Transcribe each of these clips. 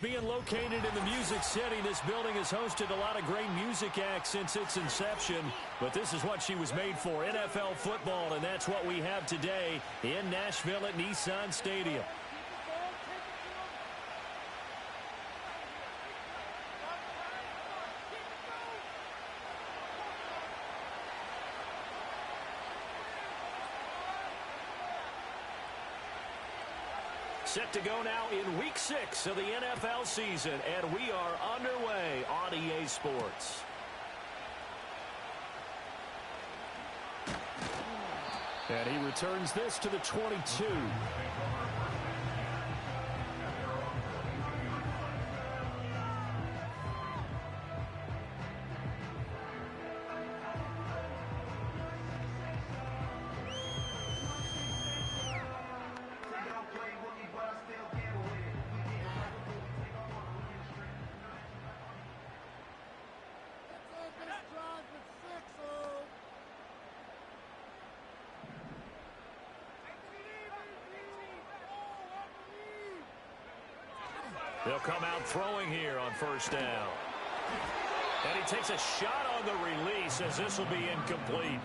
being located in the Music City, this building has hosted a lot of great music acts since its inception. But this is what she was made for, NFL football, and that's what we have today in Nashville at Nissan Stadium. Set to go now in Week 6 of the NFL season, and we are underway on EA Sports. And he returns this to the 22. They'll come out throwing here on first down. And he takes a shot on the release as this will be incomplete.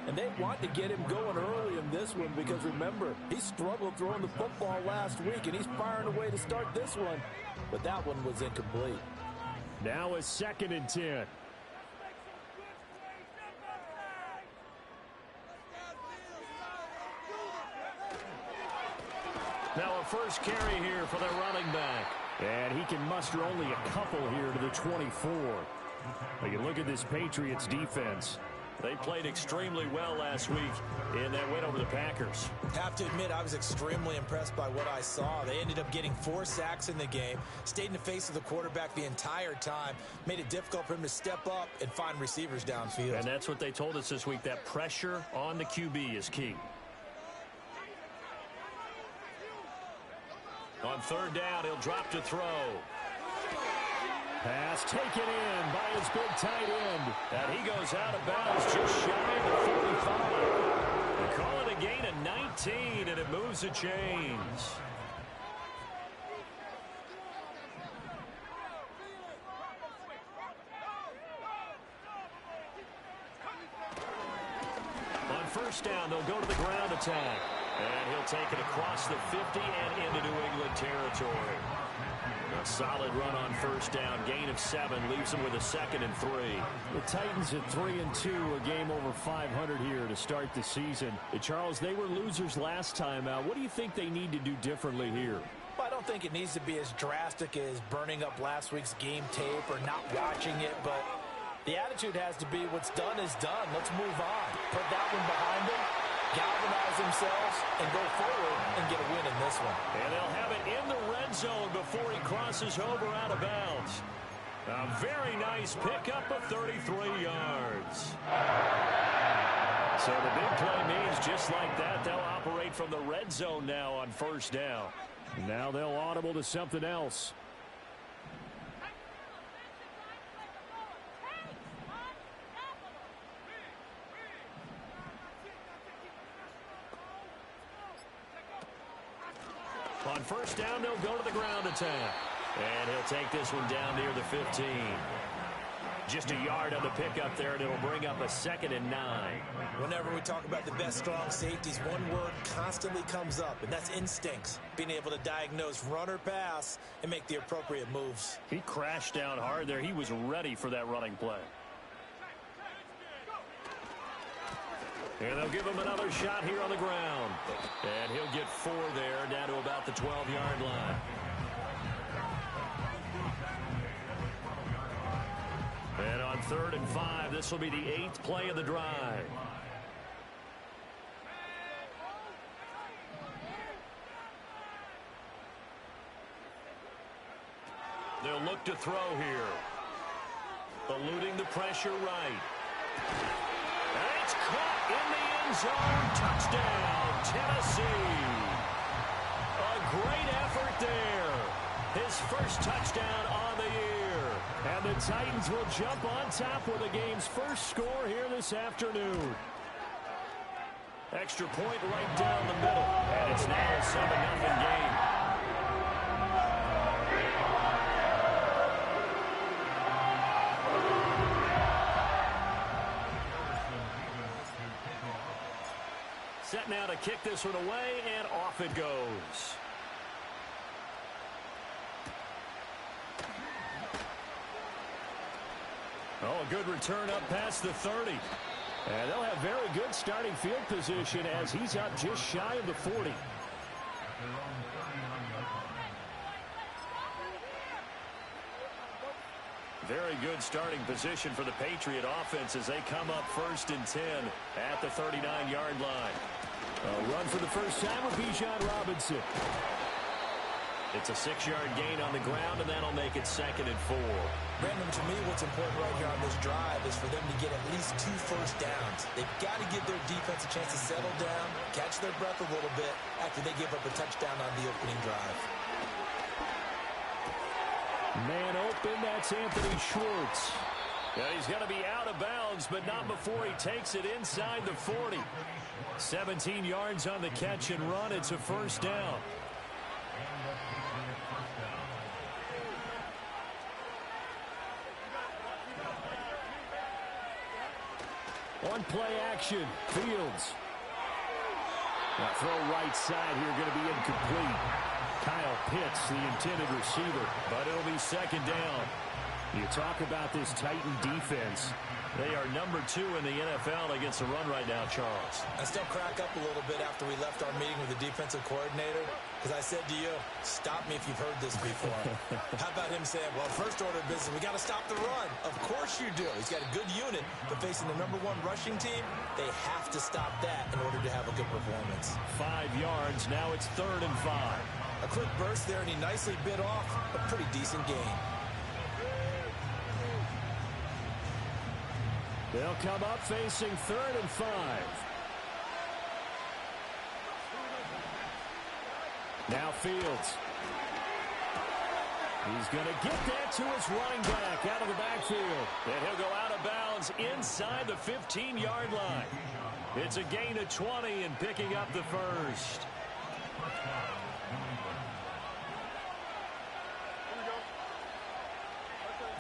And they want to get him going early in this one because, remember, he struggled throwing the football last week, and he's firing away to start this one. But that one was incomplete. Now a 2nd and 10. Now a first carry here for their running back. And he can muster only a couple here to the 24. Now you look at this Patriots defense. They played extremely well last week in that win over the Packers. Have to admit, I was extremely impressed by what I saw. They ended up getting 4 sacks in the game, stayed in the face of the quarterback the entire time, made it difficult for him to step up and find receivers downfield. And that's what they told us this week, that pressure on the QB is key. On third down, he'll drop to throw. Pass taken in by his big tight end. And he goes out of bounds just shy of the 45. They call it a gain of 19, and it moves the chains. On first down, they'll go to the ground attack. And he'll take it across the 50 and into New England territory. A solid run on first down. Gain of 7 leaves them with a 2nd and 3. The Titans at 3-2, a game over 500 here to start the season. Charles, they were losers last time out. What do you think they need to do differently here? Well, I don't think it needs to be as drastic as burning up last week's game tape or not watching it, but the attitude has to be what's done is done. Let's move on. Put that one behind them. Galvanize themselves and go forward and get a win in this one. And they'll have it in the red zone before he crosses over out of bounds. A very nice pickup of 33 yards. So the big play means just like that, they'll operate from the red zone now on first down. Now they'll audible to something else. On first down, they'll go to the ground attack. And he'll take this one down near the 15. Just a yard on the pickup there, and it'll bring up a 2nd and 9. Whenever we talk about the best strong safeties, one word constantly comes up, and that's instincts. Being able to diagnose run or pass and make the appropriate moves. He crashed down hard there. He was ready for that running play. And they'll give him another shot here on the ground. And he'll get 4 there, down to about the 12-yard line. And on 3rd and 5, this will be the 8th play of the drive. They'll look to throw here. Eluding the pressure right. And it's caught in the end zone. Touchdown, Tennessee. A great effort there. His first touchdown on the year. And the Titans will jump on top with the game's first score here this afternoon. Extra point right down the middle. And it's now a 7-0 game. to kick this one away, and off it goes. Oh, a good return up past the 30. And they'll have very good starting field position as he's up just shy of the 40. Very good starting position for the Patriot offense as they come up 1st and 10 at the 39-yard line. A run for the first time with Bijan Robinson. It's a 6-yard gain on the ground, and that'll make it 2nd and 4. Brandon, to me, what's important right here on this drive is for them to get at least 2 first downs. They've got to give their defense a chance to settle down, catch their breath a little bit after they give up a touchdown on the opening drive. Man open, that's Anthony Schwartz. Yeah, he's going to be out of bounds, but not before he takes it inside the 40. 17 yards on the catch and run. It's a first down. On play action, Fields. Now throw right side here, going to be incomplete. Kyle Pitts, the intended receiver, but it'll be 2nd down. You talk about this Titan defense. They are number 2 in the NFL against the run right now, Charles. I still crack up a little bit after we left our meeting with the defensive coordinator because I said to you, stop me if you've heard this before. How about him saying, well, first order of business, we got to stop the run. Of course you do. He's got a good unit, but facing the number 1 rushing team, they have to stop that in order to have a good performance. 5 yards. Now it's 3rd and 5. A quick burst there, and he nicely bit off a pretty decent gain. They'll come up facing 3rd and 5. Now Fields. He's going to get that to his running back out of the backfield. And he'll go out of bounds inside the 15-yard line. It's a gain of 20 and picking up the first.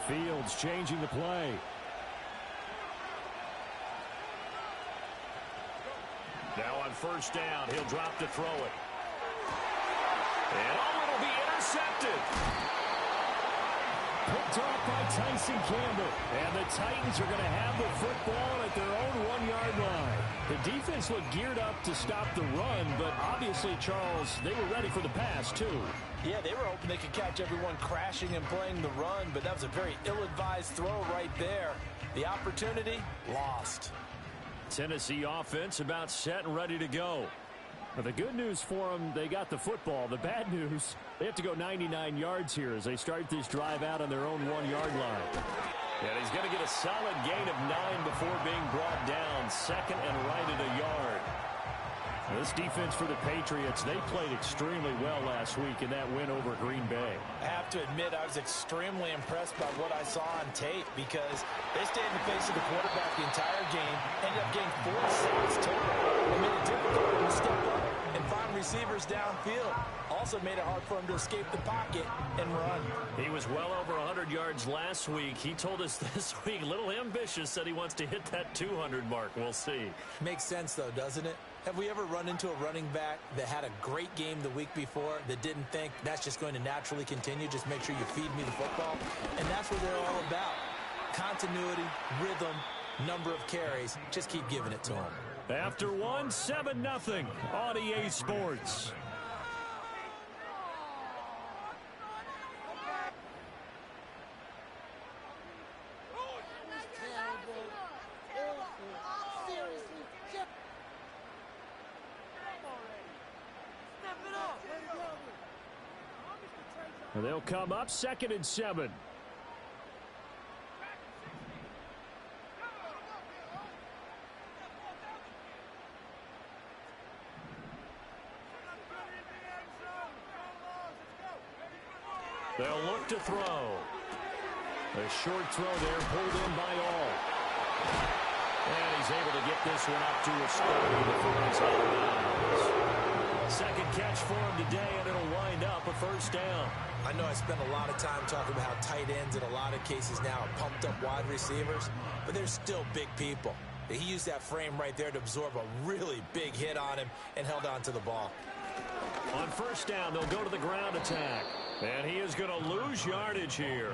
Fields changing the play. Now on first down, he'll drop to throw it. And oh, it'll be intercepted. Picked off by Tyson Campbell. And the Titans are going to have the football at their own 1-yard line. The defense looked geared up to stop the run, but obviously, Charles, they were ready for the pass, too. Yeah, they were hoping they could catch everyone crashing and playing the run, but that was a very ill-advised throw right there. The opportunity, lost. Tennessee offense about set and ready to go. Now, the good news for them, they got the football. The bad news, they have to go 99 yards here as they start this drive out on their own 1-yard line. And he's going to get a solid gain of 9 before being brought down. 2nd and right at a yard. Now, this defense for the Patriots, they played extremely well last week in that win over Green Bay. I have to admit, I was extremely impressed by what I saw on tape because they stayed in the face of the quarterback the entire game, ended up getting 4 sacks total. It made it difficult for him to step up and find receivers downfield. Also made it hard for him to escape the pocket and run. He was well over 100 yards last week. He told us this week, a little ambitious, said he wants to hit that 200 mark. We'll see. Makes sense, though, doesn't it? Have we ever run into a running back that had a great game the week before that didn't think that's just going to naturally continue? Just make sure you feed me the football. And that's what they're all about. Continuity, rhythm, number of carries. Just keep giving it to them. After 1, 7-0 on EA Sports. They'll come up 2nd and 7. They'll look to throw. A short throw there, pulled in by all. And he's able to get this one up to a score before it's out of bounds. Second catch for him today, and it'll wind up a first down. I know I spend a lot of time talking about how tight ends in a lot of cases now are pumped up wide receivers, but they're still big people. He used that frame right there to absorb a really big hit on him and held on to the ball. On first down, they'll go to the ground attack. And he is going to lose yardage here.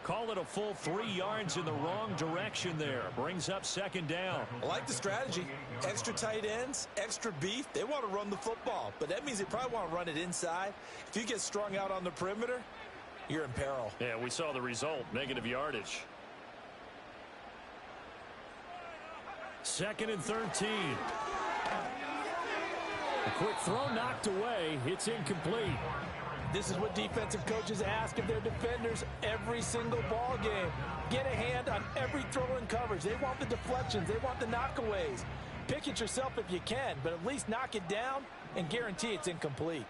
Call it a full 3 yards in the wrong direction there. Brings up second down. I like the strategy. Extra tight ends, extra beef. They want to run the football, but that means they probably want to run it inside. If you get strung out on the perimeter, you're in peril. Yeah, we saw the result, negative yardage. Second and 13. A quick throw knocked away. It's incomplete. This is what defensive coaches ask of their defenders every single ball game. Get a hand on every throw in coverage. They want the deflections. They want the knockaways. Pick it yourself if you can, but at least knock it down and guarantee it's incomplete.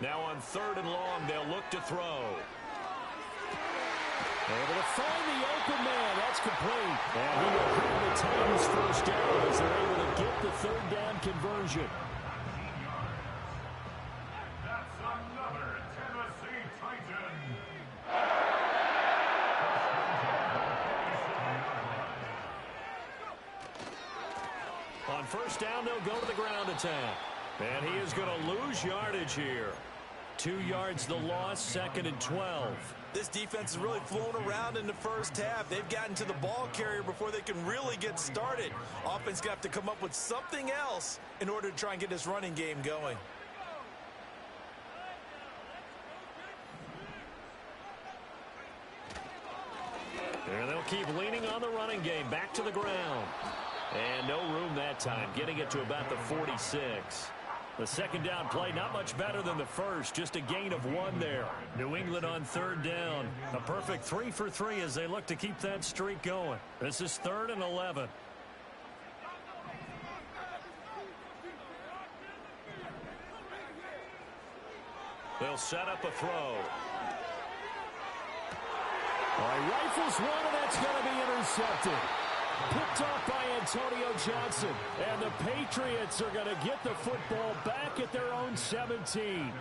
Now on third and long, they'll look to throw. Able to find the open man. That's complete. And he will have the Titans first down as they're able to get the third down conversion. That's another Tennessee Titan. On first down, they'll go to the ground attack. And he is going to lose yardage here. 2 yards the loss, second and 12. This defense is really flown around in the first half. They've gotten to the ball carrier before they can really get started. Offense got to come up with something else in order to try and get this running game going. And they'll keep leaning on the running game. Back to the ground. And no room that time, getting it to about the 46. The second down play, not much better than the first, just a gain of 1 there. New England on third down. A perfect 3 for 3 as they look to keep that streak going. This is 3rd and 11. They'll set up a throw. Rifles one, and that's going to be intercepted. Picked off by Antonio Johnson. And the Patriots are going to get the football back at their own 17.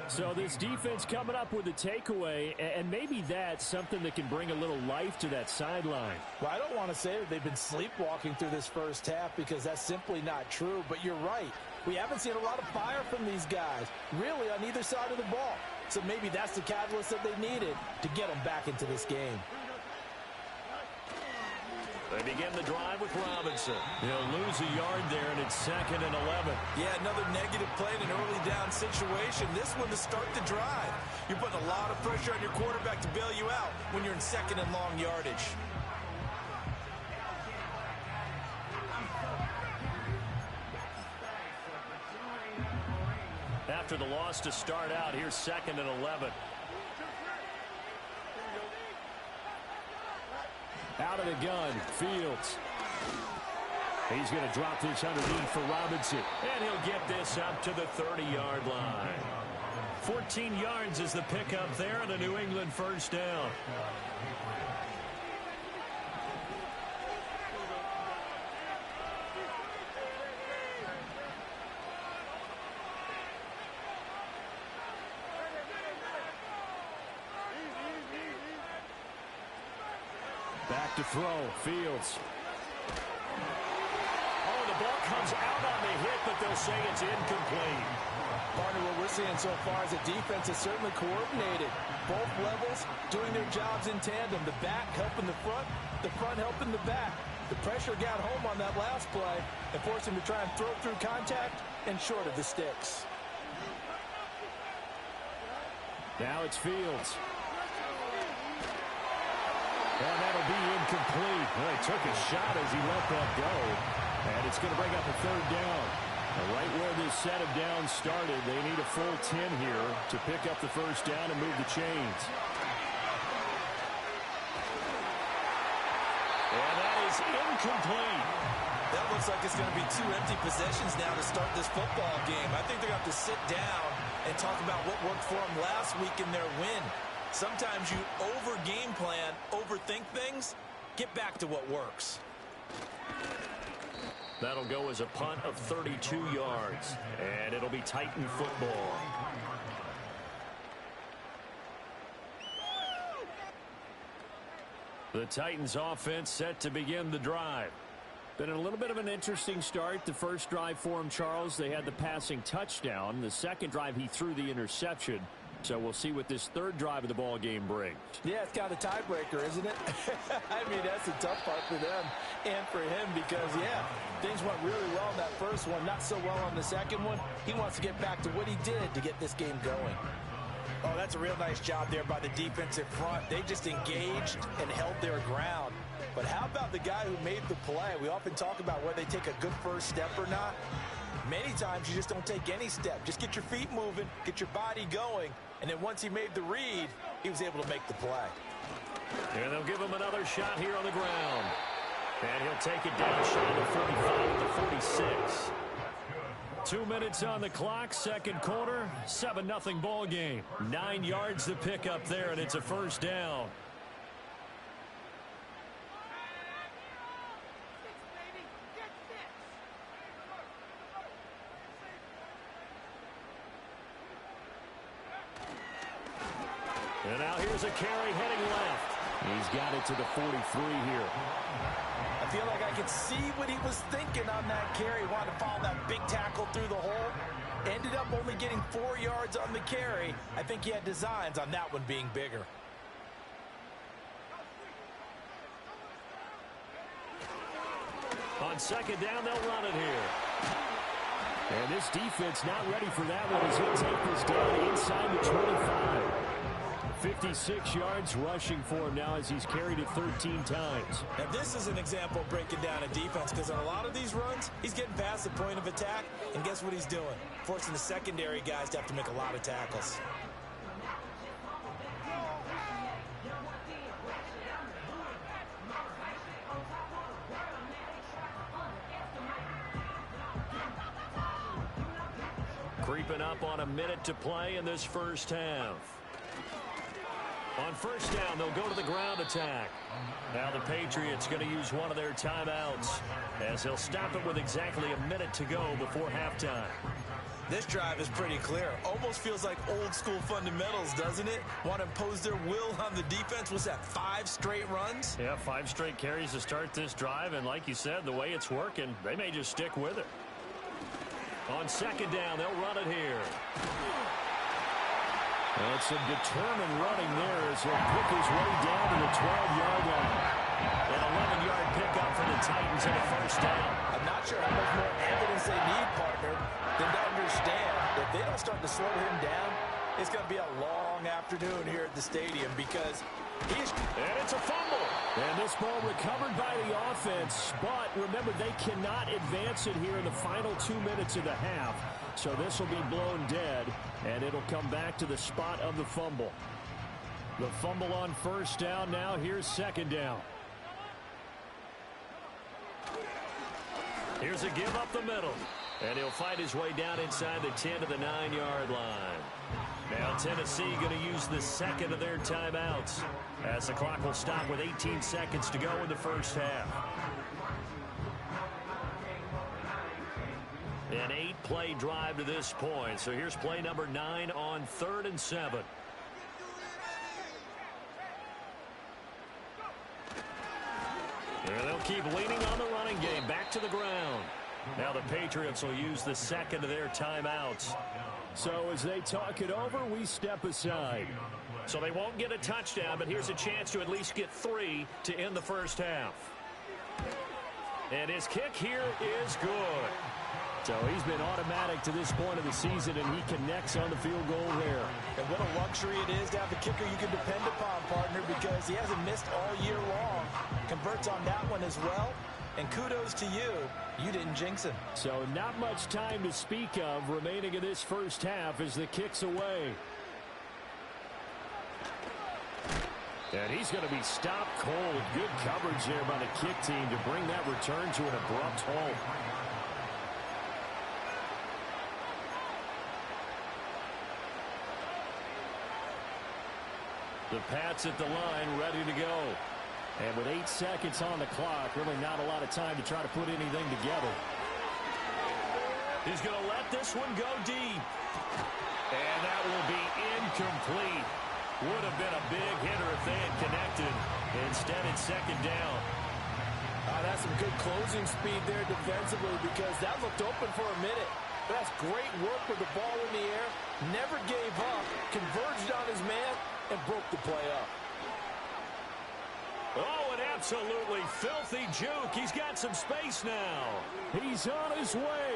So this defense coming up with a takeaway, and maybe that's something that can bring a little life to that sideline. Well, I don't want to say that they've been sleepwalking through this first half because that's simply not true, but you're right. We haven't seen a lot of fire from these guys, really on either side of the ball. So maybe that's the catalyst that they needed to get them back into this game. They begin the drive with Robinson. He'll lose a yard there, and it's 2nd and 11. Yeah, another negative play in an early down situation. This one to start the drive. You're putting a lot of pressure on your quarterback to bail you out when you're in 2nd and long yardage. After the loss to start out, here's 2nd and 11. Out of the gun, Fields. He's going to drop this underneath for Robinson. And he'll get this up to the 30-yard line. 14 yards is the pickup there and a New England first down. Back to throw, Fields. Oh, the ball comes out on the hit, but they'll say it's incomplete. Partner, what we're seeing so far is the defense is certainly coordinated. Both levels doing their jobs in tandem. The back helping the front helping the back. The pressure got home on that last play and forced him to try and throw through contact and short of the sticks. Now it's Fields. And that'll be incomplete. Well, he took a shot as he let that go. And it's going to bring up a 3rd down. And right where this set of downs started, they need a full 10 here to pick up the first down and move the chains. And that is incomplete. That looks like it's going to be 2 empty possessions now to start this football game. I think they're going to have to sit down and talk about what worked for them last week in their win. Sometimes you over-game plan, overthink things, get back to what works. That'll go as a punt of 32 yards. And it'll be Titan football. The Titans offense set to begin the drive. Been a little bit of an interesting start. The first drive for him, Charles, they had the passing touchdown. The second drive, he threw the interception. So we'll see what this third drive of the ball game brings. Yeah, it's kind of a tiebreaker, isn't it? I mean, that's the tough part for them and for him because, yeah, things went really well in that first one, not so well on the second one. He wants to get back to what he did to get this game going. Oh, that's a real nice job there by the defensive front. They just engaged and held their ground. But how about the guy who made the play? We often talk about whether they take a good first step or not. Many times you just don't take any step. Just get your feet moving, get your body going, and then once he made the read, he was able to make the play. And they'll give him another shot here on the ground. And he'll take it down shy of the 45 to 46. 2 minutes on the clock, second quarter, 7-0 ball game. 9 yards to pick up there, and it's a first down. And now here's a carry heading left. He's got it to the 43 here. I feel like I could see what he was thinking on that carry. Wanted to follow that big tackle through the hole. Ended up only getting 4 yards on the carry. I think he had designs on that one being bigger. On second down, they'll run it here. And this defense not ready for that one as he'll take this down inside the 25. 56 yards rushing for him now as he's carried it 13 times. Now this is an example of breaking down a defense because on a lot of these runs, he's getting past the point of attack, and guess what he's doing? Forcing the secondary guys to have to make a lot of tackles. Creeping up on a minute to play in this first half. On first down, they'll go to the ground attack. Now the Patriots going to use one of their timeouts as they'll stop it with exactly a minute to go before halftime. This drive is pretty clear. Almost feels like old school fundamentals, doesn't it? Want to impose their will on the defense. Was that 5 straight runs? Yeah, 5 straight carries to start this drive, and like you said, the way it's working, they may just stick with it. On second down, they'll run it here. And some determined running there as he'll pick his way down to the 12-yard line. An 11-yard pickup for the Titans in the first down. I'm not sure how much more evidence they need, partner, than to understand that if they don't start to slow him down, it's going to be a long afternoon here at the stadium because he's... And it's a fumble. And this ball recovered by the offense, but remember, they cannot advance it here in the final 2 minutes of the half. So this will be blown dead, and it'll come back to the spot of the fumble. The fumble on first down now. Here's second down. Here's a give up the middle. And he'll fight his way down inside the 10 to the 9-yard line. Now Tennessee going to use the second of their timeouts as the clock will stop with 18 seconds to go in the first half. An 8-play drive to this point. So here's play number 9 on 3rd and 7. And they'll keep leaning on the running game. Back to the ground. Now the Patriots will use the second of their timeouts. So as they talk it over, we step aside. So they won't get a touchdown, but here's a chance to at least get 3 to end the first half. And his kick here is good. So he's been automatic to this point of the season, and he connects on the field goal there. And what a luxury it is to have a kicker you can depend upon, partner, because he hasn't missed all year long. Converts on that one as well. And kudos to you. You didn't jinx him. So not much time to speak of remaining in this first half as the kick's away. And he's going to be stopped cold. Good coverage there by the kick team to bring that return to an abrupt halt. The Pats at the line, ready to go. And with 8 seconds on the clock, really not a lot of time to try to put anything together. He's going to let this one go deep. And that will be incomplete. Would have been a big hitter if they had connected. Instead, it's second down. That's some good closing speed there defensively because that looked open for a minute. But that's great work with the ball in the air. Never gave up, converged on his man, and broke the play up. Oh, an absolutely filthy juke. He's got some space now. He's on his way.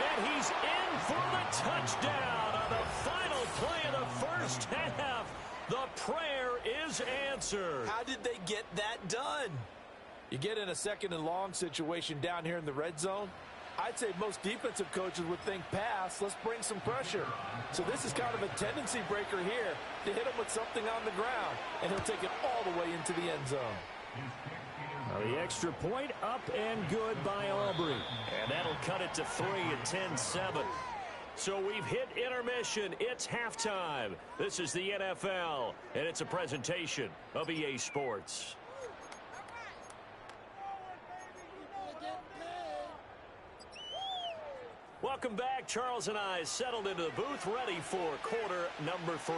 And he's in for the touchdown on the final play of the first half. The prayer is answered. How did they get that done? You get in a second and long situation down here in the red zone. I'd say most defensive coaches would think pass, let's bring some pressure. So this is kind of a tendency breaker here to hit him with something on the ground, and he'll take it all the way into the end zone. The extra point up and good by Aubrey. And that'll cut it to 3 at 10-7. So we've hit intermission. It's halftime. This is the NFL, and it's a presentation of EA Sports. Welcome back. Charles and I settled into the booth, ready for quarter number 3.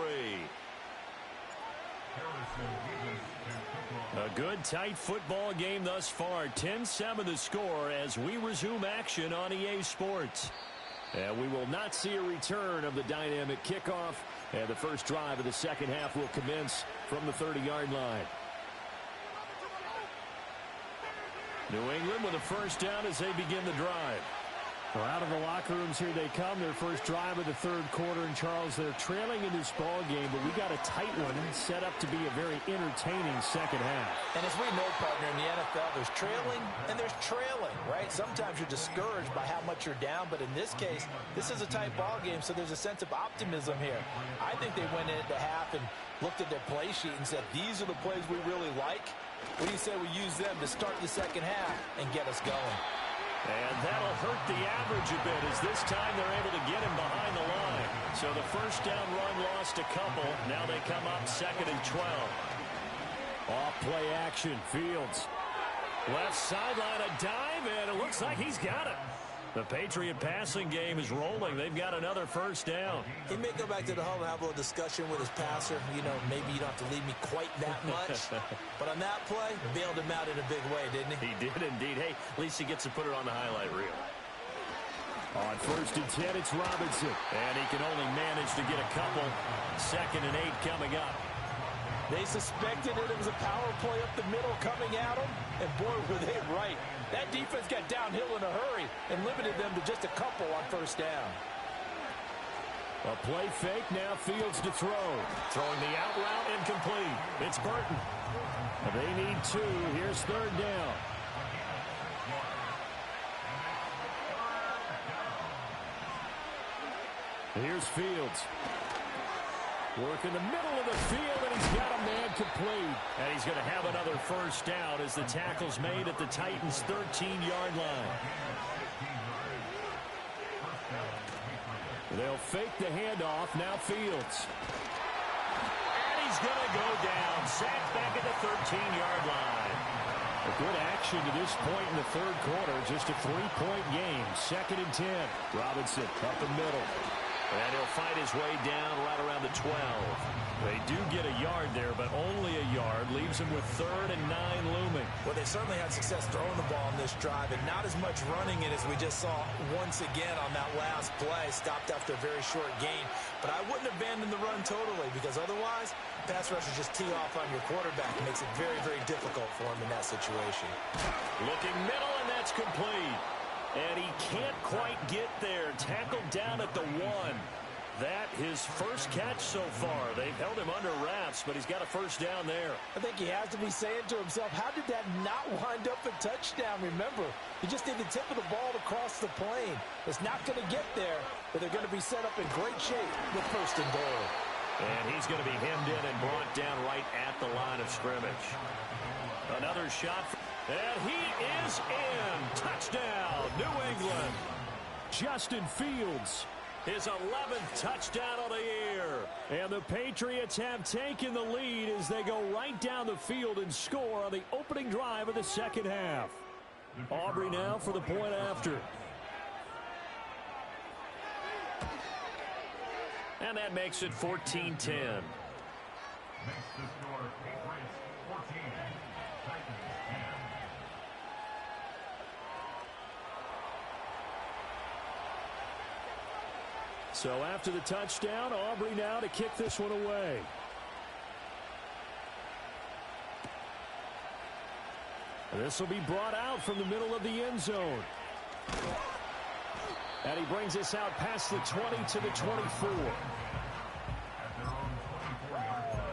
A good, tight football game thus far. 10-7 the score as we resume action on EA Sports. And we will not see a return of the dynamic kickoff. And the first drive of the second half will commence from the 30-yard line. New England with a first down as they begin the drive. Well, out of the locker rooms here they come. Their first drive of the third quarter. And, Charles, they're trailing in this ball game, but we got a tight one set up to be a very entertaining second half. And as we know, partner, in the NFL, there's trailing and there's trailing, right? Sometimes you're discouraged by how much you're down, but in this case, this is a tight ball game, so there's a sense of optimism here. I think they went into half and looked at their play sheet and said, these are the plays we really like. What do you say we use them to start the second half and get us going? And that'll hurt the average a bit as this time they're able to get him behind the line. So the first down run lost a couple. Now they come up 2nd and 12. Off play action. Fields. Left sideline, a dive, and it looks like he's got it. The Patriot passing game is rolling. They've got another first down. He may go back to the huddle and have a little discussion with his passer. You know, maybe you don't have to leave me quite that much. But on that play, bailed him out in a big way, didn't he? He did indeed. Hey, at least he gets to put it on the highlight reel. On 1st and 10, it's Robinson. And he can only manage to get a couple. 2nd and 8 coming up. They suspected it was a power play up the middle coming at them, and boy, were they right. That defense got downhill in a hurry and limited them to just a couple on first down. A play fake, now Fields to throw. Throwing the out route incomplete. It's Burton. They need 2. Here's 3rd down. Here's Fields. Work in the middle of the field, and he's got a man complete. And he's going to have another first down as the tackle's made at the Titans' 13-yard line. They'll fake the handoff. Now Fields. And he's going to go down. Sacked back at the 13-yard line. A good action to this point in the third quarter. Just a 3-point game. 2nd and 10. Robinson up the middle. And he'll fight his way down right around the 12. They do get a yard there, but only a yard. Leaves him with 3rd and 9 looming. Well, they certainly had success throwing the ball in this drive, and not as much running it as we just saw once again on that last play. Stopped after a very short gain. But I wouldn't abandon the run totally, because otherwise, pass rushers just tee off on your quarterback. It makes it very, very difficult for him in that situation. Looking middle, and that's complete. And he can't quite get there. Tackled down at the 1. That his first catch so far. They've held him under wraps, but he's got a first down there. I think he has to be saying to himself, how did that not wind up a touchdown? Remember, he just did the tip of the ball to cross the plane. It's not going to get there, but they're going to be set up in great shape with 1st and goal. And he's going to be hemmed in and brought down right at the line of scrimmage. Another shot. And he is in. Touchdown, New England. Justin Fields, his 11th touchdown of the year. And the Patriots have taken the lead as they go right down the field and score on the opening drive of the second half. Aubrey now for the point after. And that makes it 14-10. Makes the score Patriots 14, Titans 10. So after the touchdown, Aubrey now to kick this one away. This will be brought out from the middle of the end zone. And he brings us out past the 20 to the 24. At their own 24-yard line.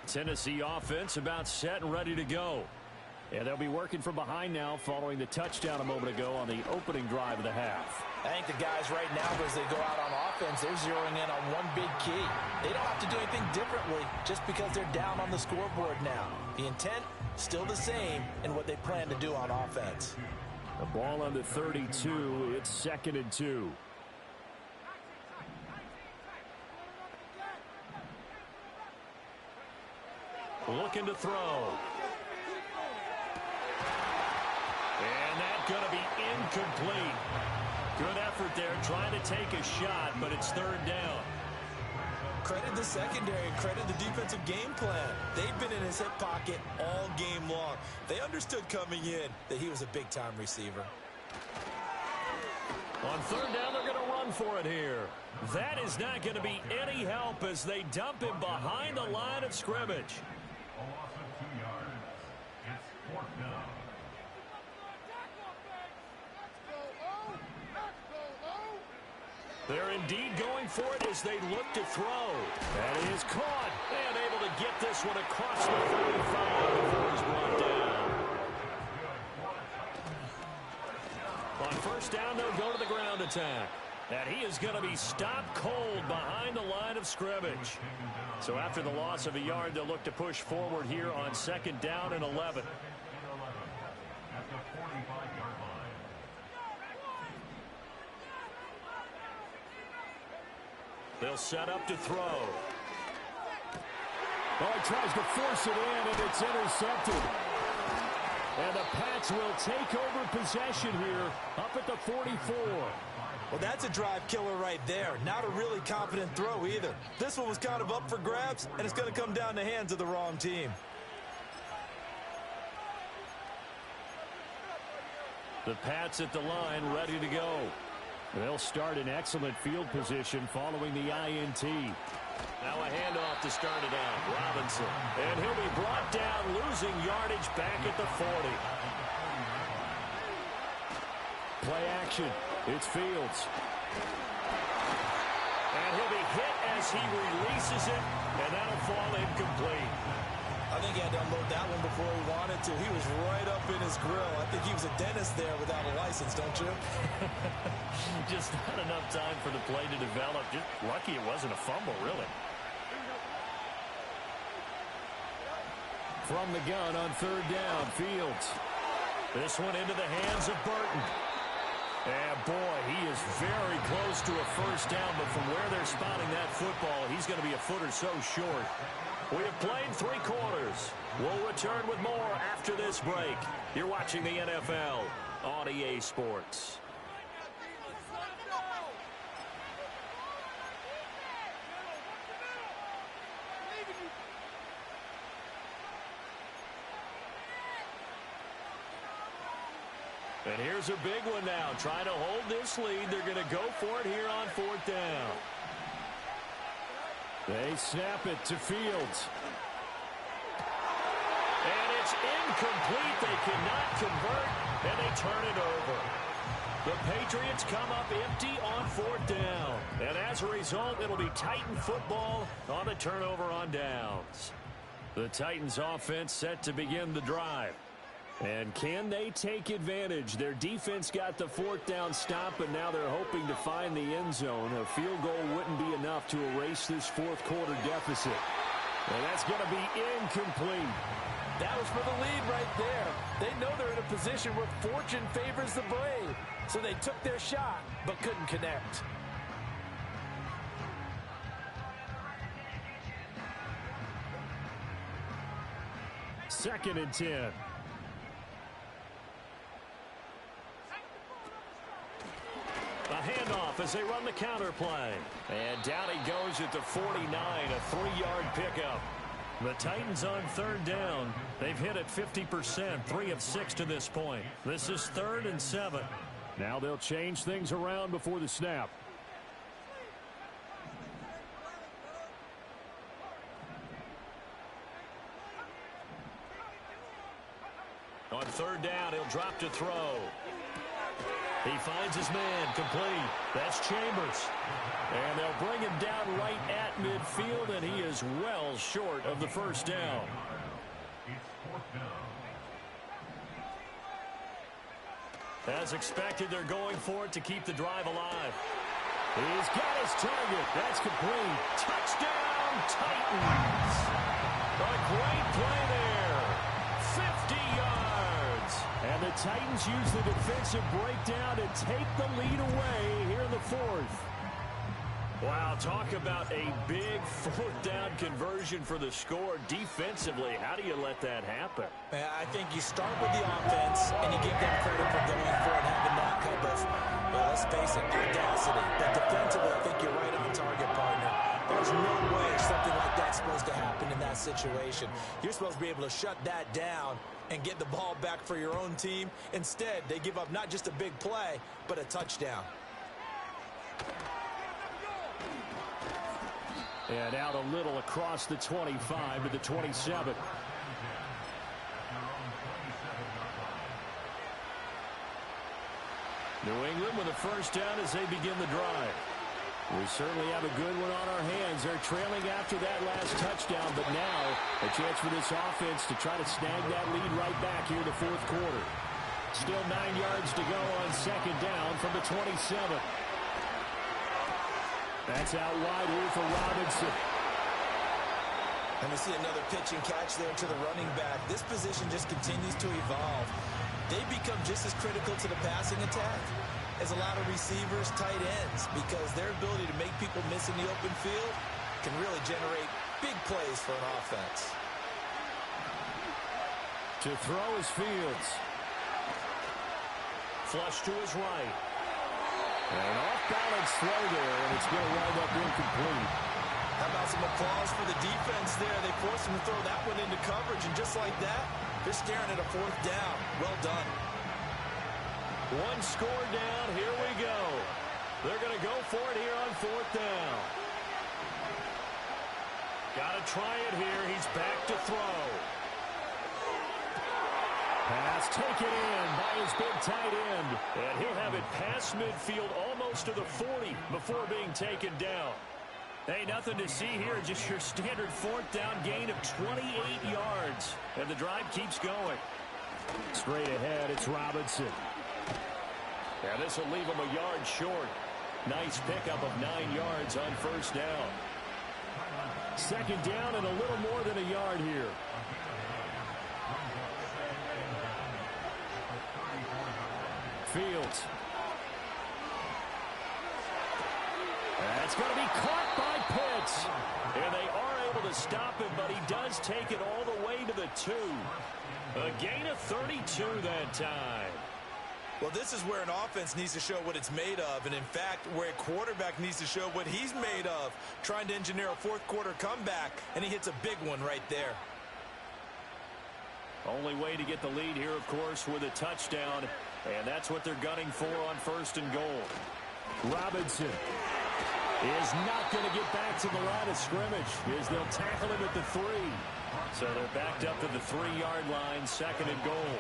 Tennessee offense about set and ready to go. And they'll be working from behind now following the touchdown a moment ago on the opening drive of the half. I think the guys right now, as they go out on offense, they're zeroing in on one big key. They don't have to do anything differently just because they're down on the scoreboard now. The intent, still the same in what they plan to do on offense. The ball on the 32. It's 2nd and 2. Looking to throw. And that's going to be incomplete. Good effort there trying to take a shot, but it's 3rd down. Credit the secondary, credit the defensive game plan. They've been in his hip pocket all game long. They understood coming in that he was a big-time receiver. On 3rd down, they're going to run for it here. That is not going to be any help as they dump him behind the line of scrimmage. A loss of 2 yards. It's 4th down. They're indeed going for it as they look to throw. That is caught and able to get this one across the 35 before he's brought down. On 1st down, they'll go to the ground attack. And he is going to be stopped cold behind the line of scrimmage. So after the loss of a yard, they'll look to push forward here on 2nd down and 11. At the 45-yard line. They'll set up to throw. Oh, he tries to force it in, and it's intercepted. And the Pats will take over possession here up at the 44. Well, that's a drive killer right there. Not a really confident throw either. This one was kind of up for grabs, and it's going to come down the hands of the wrong team. The Pats at the line ready to go. They'll start in excellent field position following the INT. Now a handoff to start it out. Robinson. And he'll be brought down, losing yardage back at the 40. Play action. It's Fields. And he'll be hit as he releases it, and that'll fall incomplete. I think he had to unload that one before he wanted to. He was right up in his grill. I think he was a dentist there without a license, don't you? Just not enough time for the play to develop. Just lucky it wasn't a fumble, really. From the gun on 3rd down, Fields. This one into the hands of Burton. And boy, he is very close to a 1st down, but from where they're spotting that football, he's going to be a foot or so short. We have played 3 quarters. We'll return with more after this break. You're watching the NFL on EA Sports. And here's a big one now. Trying to hold this lead. They're going to go for it here on 4th down. They snap it to Fields. And it's incomplete. They cannot convert, and they turn it over. The Patriots come up empty on 4th down. And as a result, it'll be Titan football on the turnover on downs. The Titans offense set to begin the drive. And can they take advantage? Their defense got the 4th down stop, and now they're hoping to find the end zone. A field goal wouldn't be enough to erase this 4th quarter deficit. And that's going to be incomplete. That was for the lead right there. They know they're in a position where fortune favors the brave. So they took their shot, but couldn't connect. Second and 10. A handoff as they run the counter play. And down he goes at the 49, a 3-yard pickup. The Titans on third down. They've hit it 50%, 3 of 6 to this point. This is 3rd and 7. Now they'll change things around before the snap. On third down, he'll drop to throw. He finds his man, complete. That's Chambers. And they'll bring him down right at midfield, and he is well short of the first down. As expected, they're going for it to keep the drive alive. He's got his target. That's complete. Touchdown, Titans. A great play there. 50 yards. And the Titans use the defensive breakdown to take the lead away here in the 4th. Wow, talk about a big 4th down conversion for the score. Defensively, how do you let that happen? I think you start with the offense, and you give them credit for going for it, having that kind of, well, let's face it, audacity. But defensively, I think you're right on the target, partner. There's no way something like that's supposed to happen in that situation. You're supposed to be able to shut that down and get the ball back for your own team. Instead, they give up not just a big play, but a touchdown. And out a little across the 25 to the 27. New England with a first down as they begin the drive. We certainly have a good one on our hands. They're trailing after that last touchdown, but now a chance for this offense to try to snag that lead right back here in the 4th quarter. Still 9 yards to go on second down from the 27. That's out wide here for Robinson. And we see another pitch and catch there to the running back. This position just continues to evolve. They become just as critical to the passing attack as a lot of receivers, tight ends, because their ability to make people miss in the open field can really generate big plays for an offense. To throw is Fields. Flush to his right. And an off-balance throw there, and it's going to wind up incomplete. How about some applause for the defense there? They forced him to throw that one into coverage, and just like that, they're staring at a 4th down. Well done. One score down. Here we go. They're going to go for it here on 4th down. Got to try it here. He's back to throw. Pass taken in by his big tight end. And he'll have it past midfield almost to the 40 before being taken down. Hey, nothing to see here. Just your standard 4th down gain of 28 yards. And the drive keeps going. Straight ahead, it's Robinson. Yeah, this will leave him a yard short. Nice pickup of 9 yards on first down. Second down and a little more than a yard here. Fields. That's going to be caught by Pitts. And they are able to stop him, but he does take it all the way to the 2. A gain of 32 that time. Well, this is where an offense needs to show what it's made of, and in fact, where a quarterback needs to show what he's made of, trying to engineer a 4th quarter comeback, and he hits a big one right there. Only way to get the lead here, of course, with a touchdown, and that's what they're gunning for on 1st and goal. Robinson is not going to get back to the line of scrimmage as they'll tackle him at the 3. So they're backed up to the 3-yard line, 2nd and goal.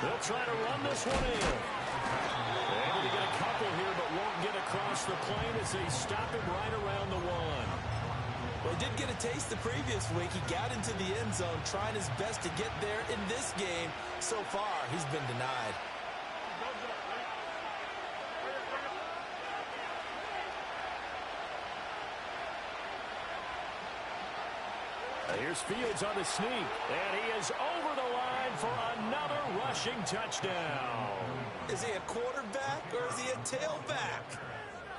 They'll try to run this one in. Able to get a couple here, but won't get across the plane as they stop him right around the 1. Well, he did get a taste the previous week. He got into the end zone, trying his best to get there in this game. So far, he's been denied. Here's Fields on the sneak, and he is over the line for another rushing touchdown. Is he a quarterback or is he a tailback?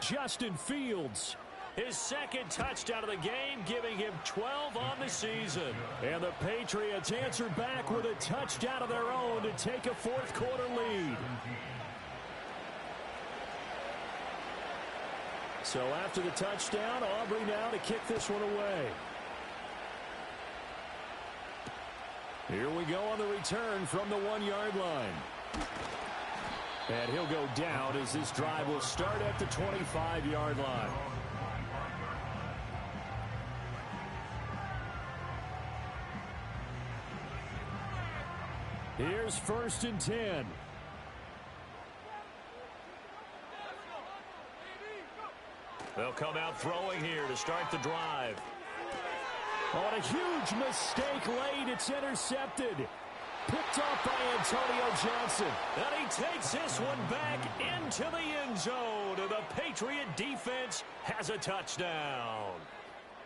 Justin Fields, his second touchdown of the game, giving him 12 on the season. And the Patriots answer back with a touchdown of their own to take a fourth-quarter lead. So after the touchdown, Aubrey now to kick this one away. Here we go on the return from the 1-yard line. And he'll go down as this drive will start at the 25-yard line. Here's 1st and 10. They'll come out throwing here to start the drive. On a huge mistake late, it's intercepted. Picked off by Antonio Johnson. And he takes this one back into the end zone. And the Patriot defense has a touchdown.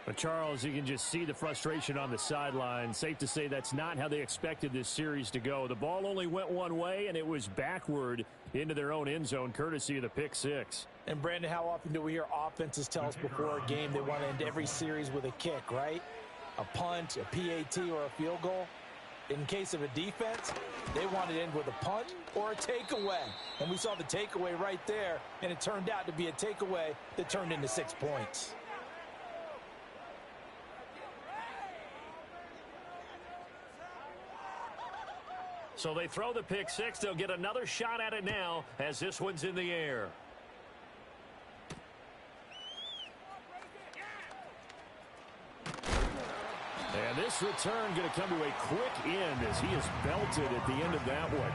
But Charles, you can just see the frustration on the sideline. Safe to say that's not how they expected this series to go. The ball only went one way, and it was backward into their own end zone, courtesy of the pick six. And, Brandon, how often do we hear offenses tell us before a game they want to end every series with a kick, right? A punt, a PAT, or a field goal. In case of a defense, they want to end with a punt or a takeaway. And we saw the takeaway right there, and it turned out to be a takeaway that turned into 6 points. So they throw the pick six. They'll get another shot at it now as this one's in the air. And this return going to come to a quick end as he is belted at the end of that one.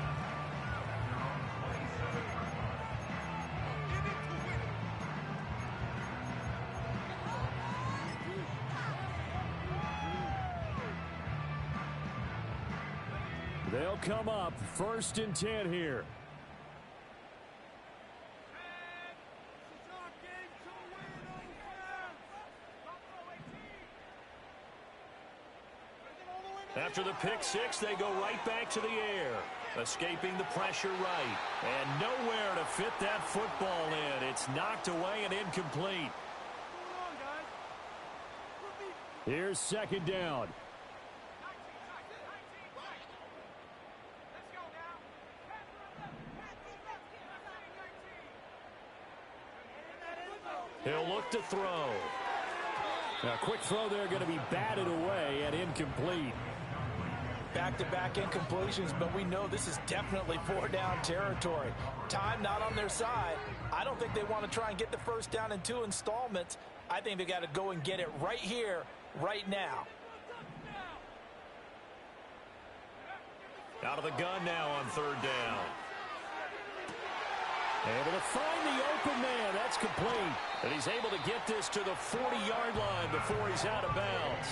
They'll come up 1st and 10 here. After the pick six, they go right back to the air, escaping the pressure right. And nowhere to fit that football in. It's knocked away and incomplete. Here's 2nd down. He'll look to throw. Now, quick throw there going to be batted away and incomplete. Back-to-back incompletions, but we know this is definitely 4-down territory. Time not on their side. I don't think they want to try and get the first down in 2 installments. I think they got to go and get it right here, right now. Out of the gun now on 3rd down. Able to find the open man. That's complete. And he's able to get this to the 40-yard line before he's out of bounds.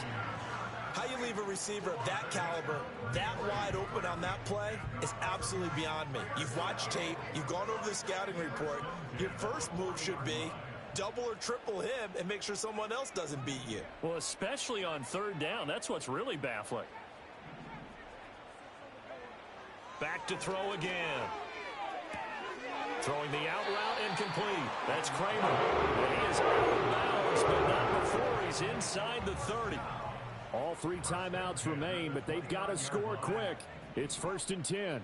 How you leave a receiver of that caliber, that wide open on that play is absolutely beyond me. You've watched tape. You've gone over the scouting report. Your first move should be double or triple him and make sure someone else doesn't beat you. Well, especially on 3rd down. That's what's really baffling. Back to throw again. Throwing the out route incomplete. That's Kramer. And he is out of bounds, but not before he's inside the 30. All 3 timeouts remain, but they've got to score quick. It's 1st and 10.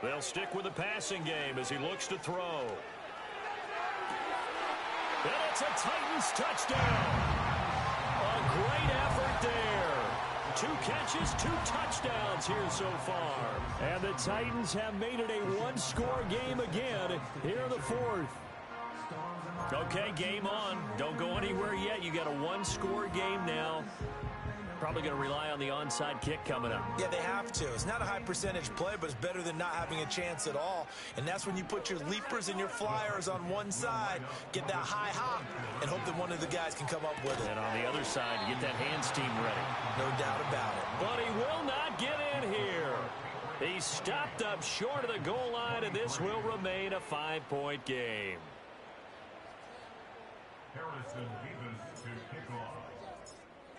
They'll stick with the passing game as he looks to throw. And it's a Titans touchdown. A great effort there. 2 catches, 2 touchdowns here so far. And the Titans have made it a 1-score game again here in the 4th. Okay, game on. Don't go anywhere yet. You got a 1-score game now. probably going to rely on the onside kick coming up. Yeah, they have to. It's not a high percentage play, but it's better than not having a chance at all. And that's when you put your leapers and your flyers on one side, get that high hop, and hope that one of the guys can come up with it. And on the other side, you get that hands team ready. No doubt about it. But he will not get in here. He's stopped up short of the goal line, and this will remain a 5-point game. Harrison Davis to kick off.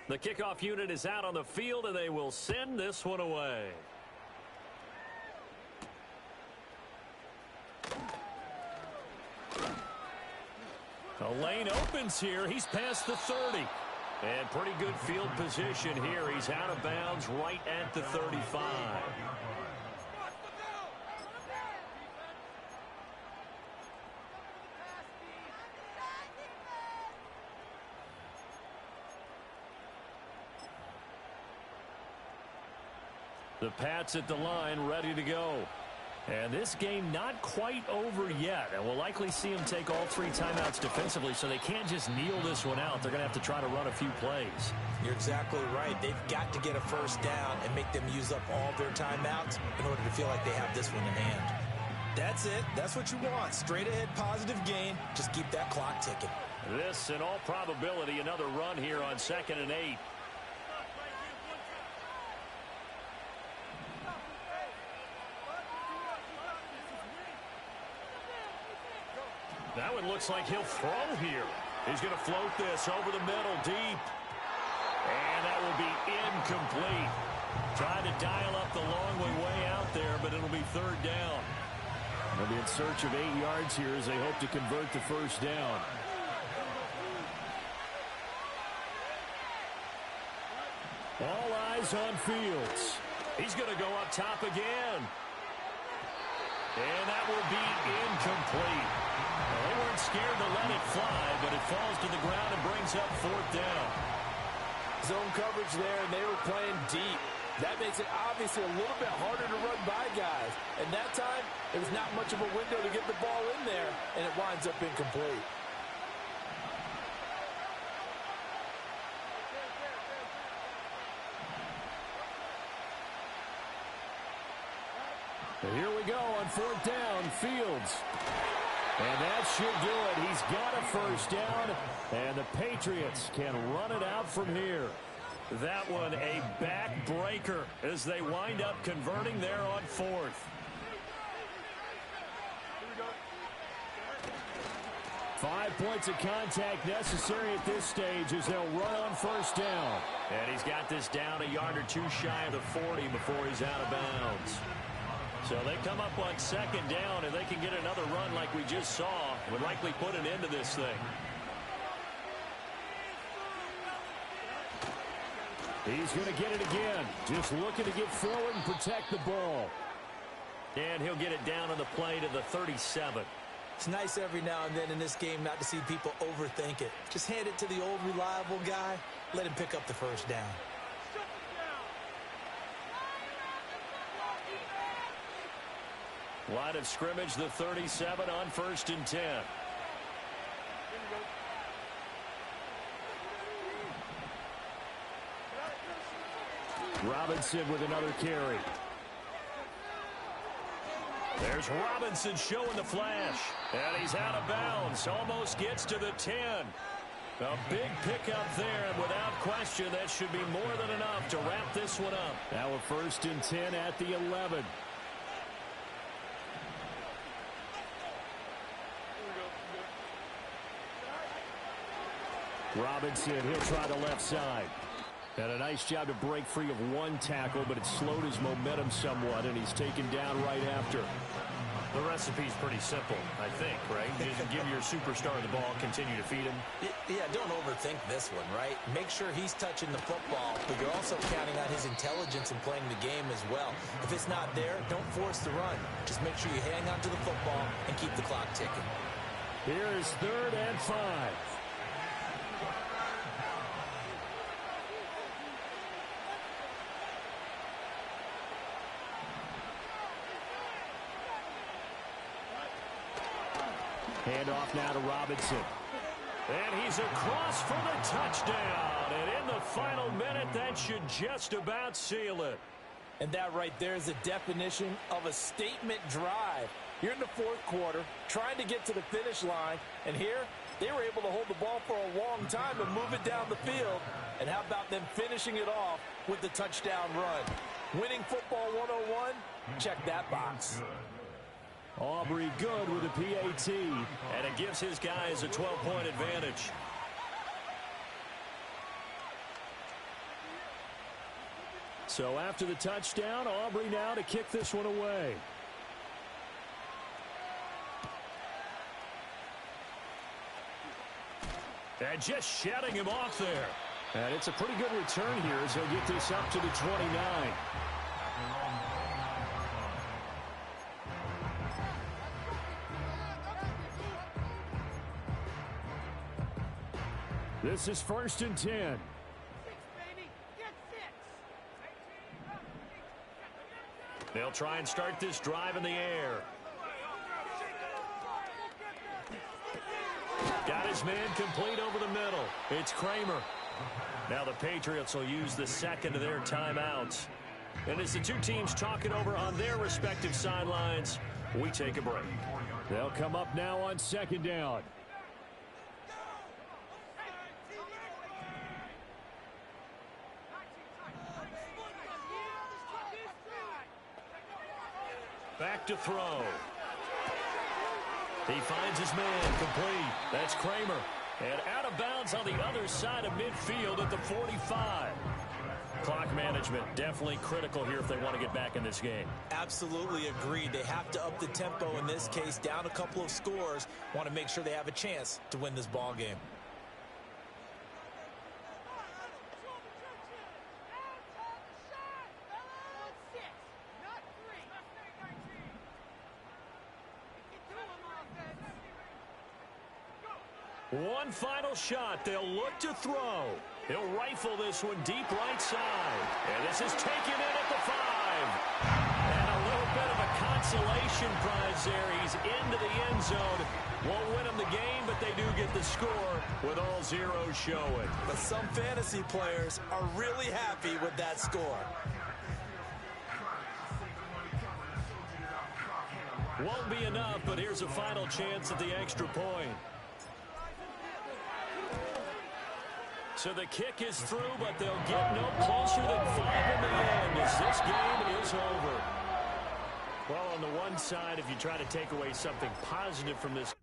The kickoff unit is out on the field, and they will send this one away. The lane opens here. He's past the 30. And pretty good field position here. He's out of bounds right at the 35. The Pats at the line, ready to go. And this game not quite over yet. And we'll likely see them take all 3 timeouts defensively, so they can't just kneel this one out. They're going to have to try to run a few plays. You're exactly right. They've got to get a first down and make them use up all their timeouts in order to feel like they have this one in hand. That's it. That's what you want. Straight ahead positive gain. Just keep that clock ticking. This, in all probability, another run here on 2nd and 8. That one looks like he'll throw here. He's going to float this over the middle deep. And that will be incomplete. Tried to dial up the long way out there, but it'll be 3rd down. They'll be in search of 8 yards here as they hope to convert the first down. All eyes on Fields. He's going to go up top again. And that will be incomplete. Well, they weren't scared to let it fly, but it falls to the ground and brings up 4th down. Zone coverage there, and they were playing deep. That makes it obviously a little bit harder to run by guys. And that time, it was not much of a window to get the ball in there, and it winds up incomplete. Here we go on 4th down, Fields. And that should do it. He's got a first down, and the Patriots can run it out from here. That one a backbreaker as they wind up converting there on 4th. 5 points of contact necessary at this stage as they'll run on first down. And he's got this down a yard or 2 shy of the 40 before he's out of bounds. So they come up on 2nd down, and they can get another run like we just saw. Would likely put an end to this thing. He's going to get it again. Just looking to get forward and protect the ball. And he'll get it down on the play to the 37. It's nice every now and then in this game not to see people overthink it. Just hand it to the old reliable guy. Let him pick up the first down. Line of scrimmage, the 37 on 1st and 10. Robinson with another carry. There's Robinson showing the flash. And he's out of bounds. Almost gets to the 10. A big pickup there, and without question, that should be more than enough to wrap this one up. Now a 1st and 10 at the 11. Robinson, he'll try the left side. And a nice job to break free of 1 tackle, but it slowed his momentum somewhat, and he's taken down right after. The recipe's pretty simple, I think, right? Just give your superstar the ball, continue to feed him. Yeah, don't overthink this one, right? Make sure he's touching the football, but you're also counting on his intelligence in playing the game as well. If it's not there, don't force the run. Just make sure you hang on to the football and keep the clock ticking. Here's 3rd and 5. Hand off now to Robinson. And he's across for the touchdown. And in the final minute, that should just about seal it. And that right there is the definition of a statement drive. You're in the fourth quarter, trying to get to the finish line, and here they were able to hold the ball for a long time and move it down the field. And how about them finishing it off with the touchdown run? Winning football 101, check that box. Aubrey good with a PAT, and it gives his guys a 12-point advantage. So after the touchdown, Aubrey now to kick this one away. And just shutting him off there. And it's a pretty good return here as he'll get this up to the 29. This is 1st and 10. They'll try and start this drive in the air. Got his man complete over the middle. It's Kramer. Now the Patriots will use the second of their timeouts. And as the two teams talk it over on their respective sidelines, we take a break. They'll come up now on 2nd down. Back to throw. He finds his man complete. That's Kramer. And out of bounds on the other side of midfield at the 45. Clock management definitely critical here if they want to get back in this game. Absolutely agreed. They have to up the tempo in this case, down a couple of scores. Want to make sure they have a chance to win this ball game. One final shot. They'll look to throw. He'll rifle this one deep right side. And this is taken in at the 5. And a little bit of a consolation prize there. He's into the end zone. Won't win them the game, but they do get the score with all zeros showing. But some fantasy players are really happy with that score. Won't be enough, but here's a final chance at the extra point. So the kick is through, but they'll get no closer than 5 in the end as this game is over. Well, on the one side, if you try to take away something positive from this